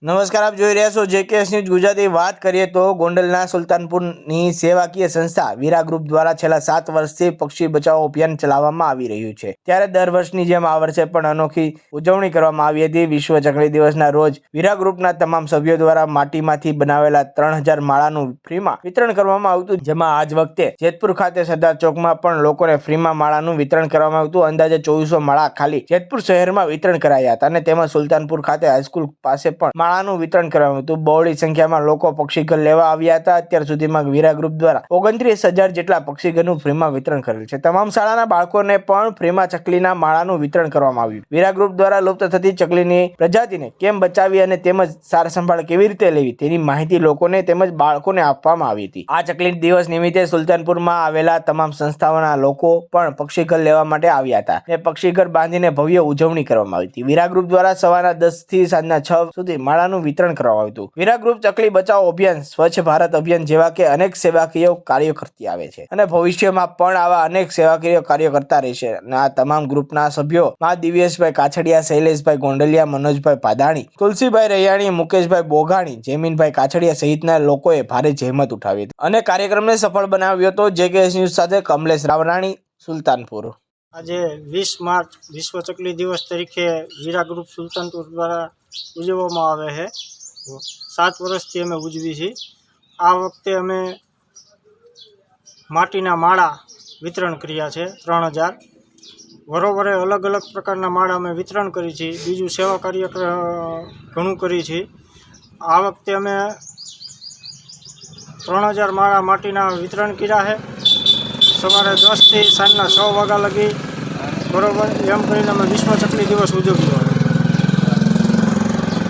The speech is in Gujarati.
નમસ્કાર, આપ જોઈ રહ્યા છો જેકેએસ ન્યૂઝ ગુજરાતી। વાત કરીએ તો ગોંડલના સુલતાનપુરની સેવાકીય સંસ્થા વીરા ગ્રુપ દ્વારા છેલ્લા 7 વર્ષથી પક્ષી બચાવો અભિયાન ચલાવવામાં આવી રહ્યું છે। ત્યારે દર વર્ષની જેમ આ વર્ષે પણ અનોખી ઉજવણી કરવામાં આવી હતી। વિશ્વ ચકલી દિવસના રોજ વીરા ગ્રુપના તમામ સભ્યો દ્વારા માટીમાંથી બનાવેલા 3000 માળાનું ફ્રીમાં વિતરણ કરવામાં આવ્યું, જેમાં આજ વખતે જેતપુર ખાતે સરદાર ચોકમાં પણ લોકોને ફ્રીમાં માળાનું વિતરણ કરવામાં આવ્યું। અંદાજે 2400 માળા ખાલી જેતપુર શહેરમાં વિતરણ કરાયા હતા અને તેમાં સુલતાનપુર ખાતે હાઈસ્કૂલ પાસે પણ નું વિતરણ કરવામાં હતું। બહોળી સંખ્યામાં લોકો પક્ષીઘર લેવા આવ્યા હતા। અત્યાર સુધીમાં વીરા ગ્રુપ દ્વારા 29000 જેટલા પક્ષીઘરનું ફ્રીમાં વિતરણ કરેલ છે। તમામ શાળાના બાળકોને પણ ફ્રીમાં ચકલીના માળાનું વિતરણ કરવામાં આવ્યું। વીરા ગ્રુપ દ્વારા લુપ્ત થતી ચકલીની પ્રજાતિને કેમ બચાવી અને તેમજ સાર સંભાળ કેવી રીતે લેવી તેની માહિતી લોકોને તેમજ બાળકોને આપવામાં આવી હતી। આ ચકલી દિવસ નિમિત્તે સુલતાનપુરમાં આવેલા તમામ સંસ્થાઓના લોકો પણ પક્ષીઘર લેવા માટે આવ્યા હતા અને પક્ષીઘર બાંધીને ભવ્ય ઉજવણી કરવામાં આવી હતી। વીરા ગ્રુપ દ્વારા સવારના 10 થી સાંજના 6 સુધી માળાનું વિતરણ કરવામાં આવ્યું હતું। વીરા ગ્રુપ ચકલી બચાવો અભિયાન, સ્વચ્છ ભારત અભિયાન જેવા કે અનેક સેવાકીય કાર્યો કરતી આવે છે અને ભવિષ્યમાં પણ આવા અનેક સેવાકીય કાર્યો કરતા રહેશે। અને આ તમામ ગ્રુપના સભ્યો દિવ્યેશભાઈ કાછડિયા, શૈલેષભાઈ ગોંડલિયા, મનોજભાઈ પાદાણી, તુલસીભાઈ રૈયાણી, મુકેશભાઈ બોઘાણી, જયમીનભાઈ કાછડિયા સહિતના લોકોએ ભારે જહેમત ઉઠાવી હતી અને કાર્યક્રમને સફળ બનાવ્યો હતો। જેકેએસ ન્યૂઝ સાથે કમલેશ રાવરાણી, સુલતાનપુર। આજે 20 માર્ચ વિશ્વ ચકલી દિવસ તરીકે વીરા ગ્રુપ સુલતાનપુર દ્વારા ઉજવવામાં આવે છે। 7 વર્ષથી અમે ઉજવી છીએ। આ વખતે અમે માટીના માળા વિતરણ કર્યા છે 3000। બરોબર અલગ અલગ પ્રકારના માળા અમે વિતરણ કરી છે। બીજું સેવા કાર્ય ઘણું કરી છે। આ વખતે અમે 3000 માળા માટીના વિતરણ કર્યા છે। સવારે 10 થી સાંજના 6 વાગ્યા લગી બરોબર એમ કરીને અમે વિશ્વ ચકલી દિવસ ઉજવ્યો।